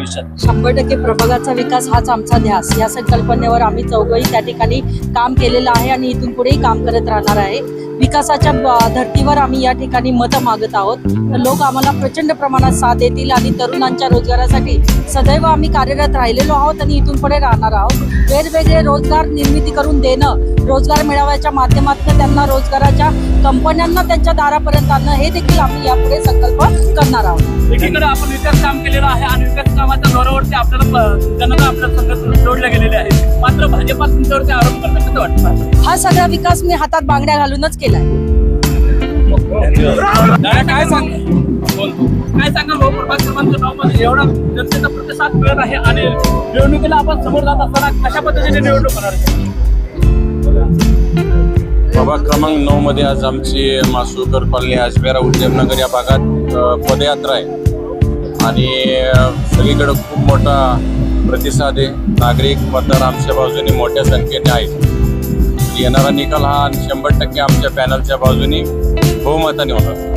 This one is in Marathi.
भविष्यात? 100% प्रभागाचा विकास हाच आमचा ध्यास या संकल्पनेवर आम्ही चौघही त्या ठिकाणी काम केलेलं आहे आणि इथून पुढेही काम करत राहणार आहे. विकासाच्या धर्तीवर आम्ही या ठिकाणी मतं मागत आहोत. तर लोक आम्हाला प्रचंड प्रमाणात साथ देतील आणि तरुणांच्या रोजगारासाठी सदैव आम्ही कार्यरत राहिलेलो आहोत आणि इथून पुढे राहणार आहोत. वेगवेगळे रोजगार निर्मिती करून देणं, रोजगार मेळाव्याच्या माध्यमातून त्यांना रोजगाराच्या कंपन्यांना त्यांच्या दारापर्यंत आणणं, हे देखील आम्ही यापुढे संकल्प करणार आहोत. एकीकडे आपण विकास काम केलेलं आहे आणि विकास कामाच्या जोरावरती आपल्याला जनता आपल्या संघ जोडल्या गेलेल्या आहेत. मात्र भाजपा तुमच्यावरती आरोप करतात, कसं वाटतं? हा सगळा विकास मी हातात बांगड्या घालूनच केलाय. दादा काय सांगा भाऊ, प्रभाग क्रमांक 9 मध्ये एवढा जनतेचा प्रतिसाद मिळत आहे आणि निवडणुकीला आपण समोर जात असताना कशा पद्धतीने निवडणूक होणार आहे? प्रभाग क्रमांक 9 मध्ये आज आमची मासुकर कॉलनी, अजमेरा, उद्यमनगर या भागात पदयात्रा आहे आणि सगळीकडे खूप मोठा प्रतिसाद आहे. नागरिक मतदार आमच्या बाजूने मोठ्या संख्येने आहेत. येणारा निकाल हा 100% आमच्या पॅनलच्या बाजूने बहुमताने होणार.